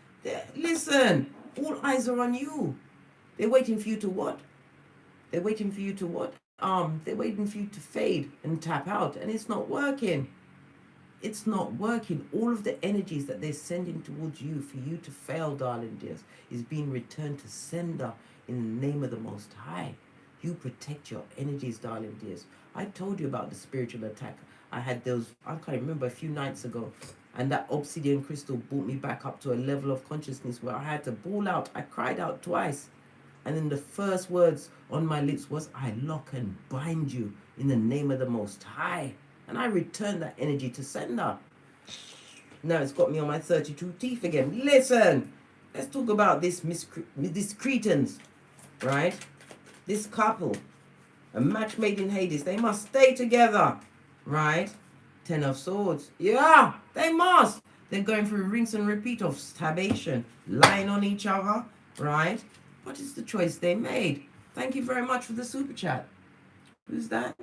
Listen, all eyes are on you. They're waiting for you to what? They're waiting for you to what? They're waiting for you to fade and tap out, and it's not working. It's not working. All of the energies that they're sending towards you for you to fail, darling dears, is being returned to sender in the name of the Most High. You protect your energies, darling dears. I told you about the spiritual attack. I had those, I can't remember, a few nights ago. And that obsidian crystal brought me back up to a level of consciousness where I had to bawl out. I cried out twice. And then the first words on my lips was, I lock and bind you in the name of the Most High. And I returned that energy to sender. Now it's got me on my 32 teeth again. Listen, let's talk about this Cretans, right? This couple, a match made in Hades. They must stay together, right? 10 of Swords. Yeah, they must. They're going through rinse and repeat of stabation, lying on each other, right? What is the choice they made? Thank you very much for the super chat. Who's that?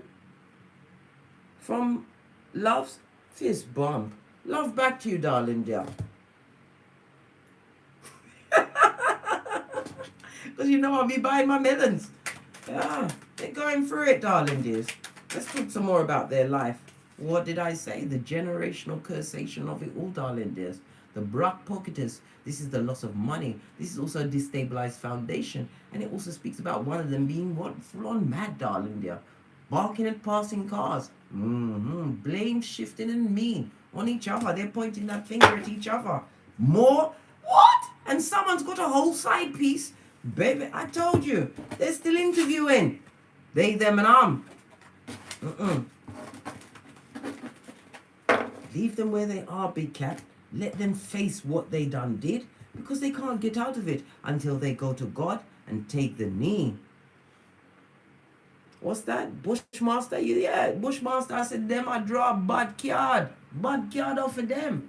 From Love's Fist Bump. Love back to you, darling dear. Because you know I'll be buying my melons. Yeah, they're going through it, darling dears. Let's talk some more about their life. What did I say? The generational cursation of it all, darling dears. The Brock Pocketers. This is the loss of money. This is also a destabilized foundation. And it also speaks about one of them being full-on mad, darling dear. Barking at passing cars. Blame shifting and mean on each other. They're pointing that finger at each other. More? What? And someone's got a whole side piece. Baby, I told you. They're still interviewing. They, them, and Leave them where they are, big cat. Let them face what they done did, because they can't get out of it until they go to God and take the knee. What's that? Bushmaster? Yeah, Bushmaster. I said, them I draw a bad card. Bad card off of them.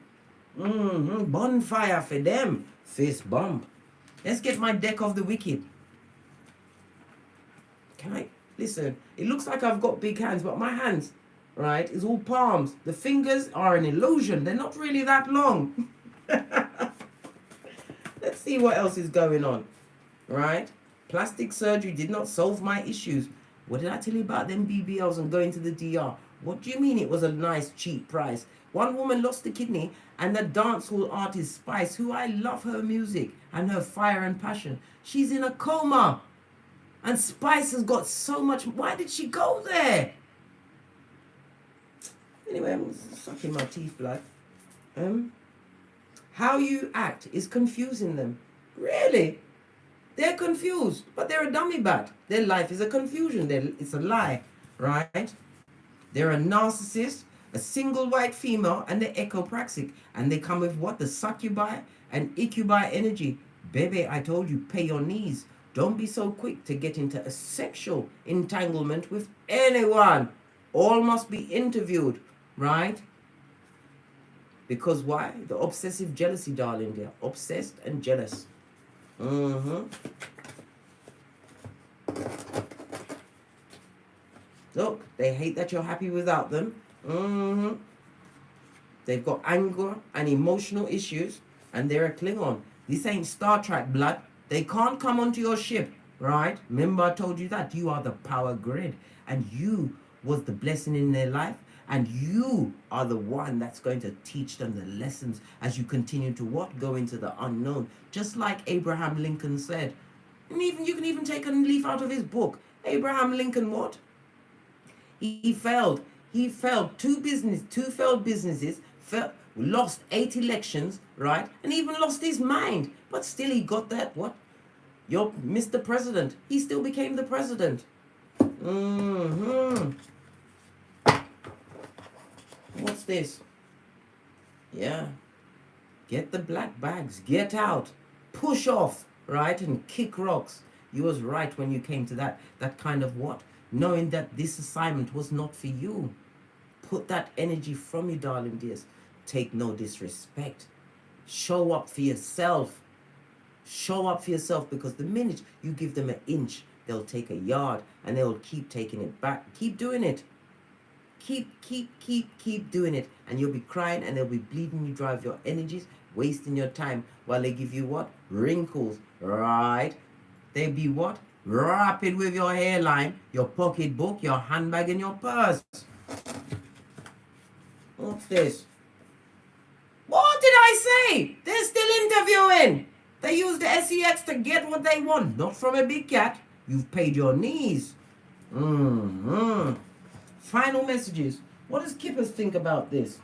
Bonfire for them. Fist bump. Let's get my deck of the wicked. Can I? Listen, it looks like I've got big hands, but my hands, right, is all palms. The fingers are an illusion. They're not really that long. Let's see what else is going on, right? Plastic surgery did not solve my issues. What did I tell you about them BBLs and going to the DR? What do you mean it was a nice, cheap price? One woman lost a kidney, and the dancehall artist Spice, who I love her music and her fire and passion, she's in a coma. And Spice has got so much. Why did she go there? Anyway, I'm sucking my teeth, blood. How you act is confusing them. Really? They're confused, but they're a dummy bat. Their life is a confusion. It's a lie, right? They're a narcissist, a single white female, and they're ecopraxic. And they come with what? The succubi and incubi energy. Baby, I told you, pay your knees. Don't be so quick to get into a sexual entanglement with anyone. All must be interviewed, right? Because why? The obsessive jealousy, darling dear. Obsessed and jealous. Look, they hate that you're happy without them. They've got anger and emotional issues, and they're a Klingon. This ain't Star Trek, blood. They can't come onto your ship, right? Remember I told you that. You are the power grid, and you was the blessing in their life, and you are the one that's going to teach them the lessons as you continue to what? Go into the unknown. Just like Abraham Lincoln said. And even you can even take a leaf out of his book. Abraham Lincoln what? He failed. He failed two failed businesses, lost 8 elections, right? And even lost his mind. But still he got that, what? Your Mr. President. He still became the president. What's this? Yeah. Get the black bags. Get out. Push off, right? And kick rocks. You was right when you came to that kind of what? Knowing that this assignment was not for you. Put that energy from you, darling dears. Take no disrespect. Show up for yourself. Show up for yourself, because the minute you give them an inch, they'll take a yard, and they'll keep taking it back. Keep doing it. Keep doing it. And you'll be crying, and they'll be bleeding you dry of your energies, wasting your time, while they give you what? Wrinkles, right? They be what? Rapid with your hairline, your pocketbook, your handbag, and your purse. What's this? What did I say? They're still interviewing. They use the SEX to get what they want, not from a big cat. You've paid your knees. Final messages. What does Kipper think about this?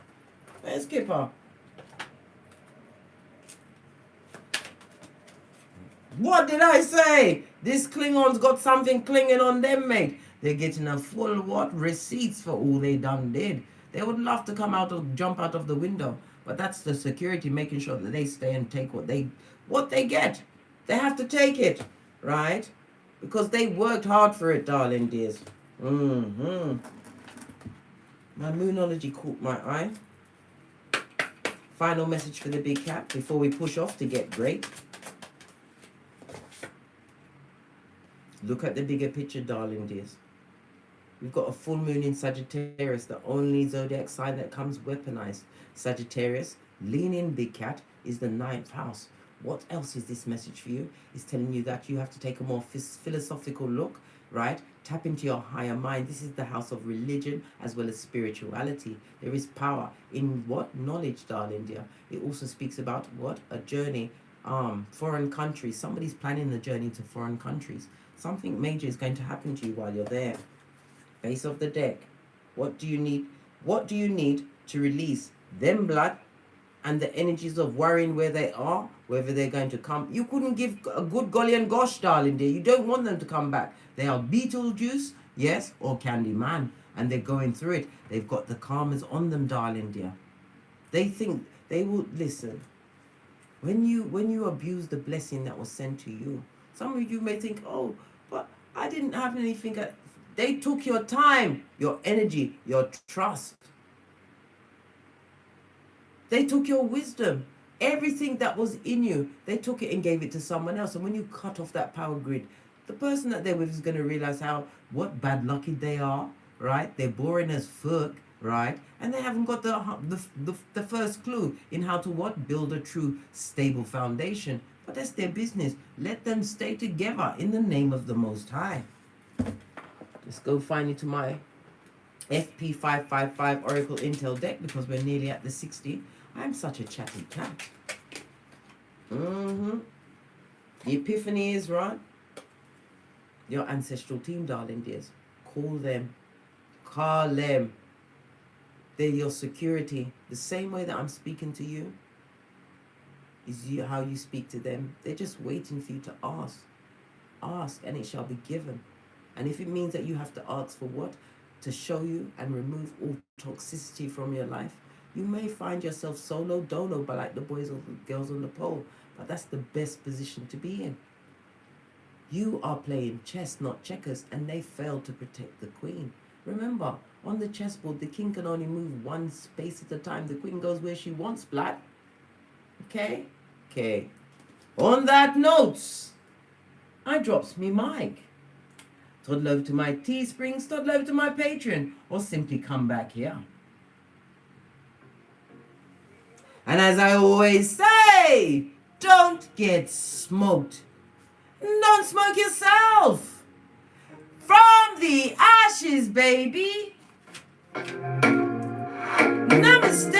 Where's Kipper? What did I say? This Klingon's got something clinging on them, mate. They're getting a full what? Receipts for all they done did. They would love to jump out of the window. But that's the security making sure that they stay and take what they get. They have to take it, right? Because they worked hard for it, darling dears. My Moonology caught my eye. Final message for the big cat before we push off to get great. Look at the bigger picture, darling dears. We've got a full moon in Sagittarius, the only zodiac sign that comes weaponized. Sagittarius, lean in, big cat, is the 9th house. What else is this message for you? It's telling you that you have to take a more philosophical look, right? Tap into your higher mind. This is the house of religion as well as spirituality. There is power in what? Knowledge, darling dear. It also speaks about what? A journey, foreign countries. Somebody's planning a journey to foreign countries. Something major is going to happen to you while you're there. Base of the deck. What do you need? What do you need to release them blood and the energies of worrying where they are, whether they're going to come? You couldn't give a good golly and gosh, darling dear. You don't want them to come back. They are Beetlejuice, yes, or Candyman, and they're going through it. They've got the karmas on them, darling dear. They think they will listen. When you abuse the blessing that was sent to you, some of you may think, oh, but I didn't have anything. They took your time, your energy, your trust. They took your wisdom. Everything that was in you, they took it and gave it to someone else. And when you cut off that power grid, the person that they're with is going to realize what bad lucky they are, right? They're boring as fuck, right? And they haven't got the first clue in how to what? Build a true stable foundation. But that's their business. Let them stay together in the name of the Most High. Let's go finally to my FP555 Oracle Intel deck, because we're nearly at the 60. I'm such a chatty cat. The epiphany is right. Your ancestral team, darling dears. Call them. Call them. They're your security. The same way that I'm speaking to you is how you speak to them. They're just waiting for you to ask. Ask and it shall be given. And if it means that you have to ask for what? To show you and remove all toxicity from your life, you may find yourself solo dolo, but like the boys or the girls on the pole. But that's the best position to be in. You are playing chess, not checkers, and they failed to protect the queen. Remember, on the chessboard, the king can only move one space at a time. The queen goes where she wants, blood. Okay? On that note, I drops me mic. toddle over to my Teesprings, toddle over to my Patreon, or simply come back here. And as I always say, don't get smoked. Don't smoke yourself. From the ashes, baby. Namaste.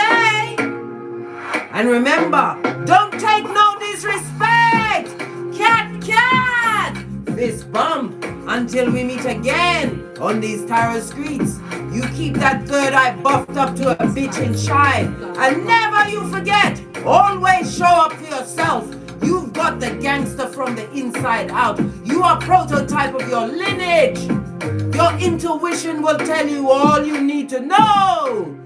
And remember, don't take no disrespect. Cat. Fist bump. Until we meet again on these tarot streets. You keep that third eye buffed up to a bitch and shine. And never you forget, always show up for yourself. You've got the gangster from the inside out. You are prototype of your lineage. Your intuition will tell you all you need to know.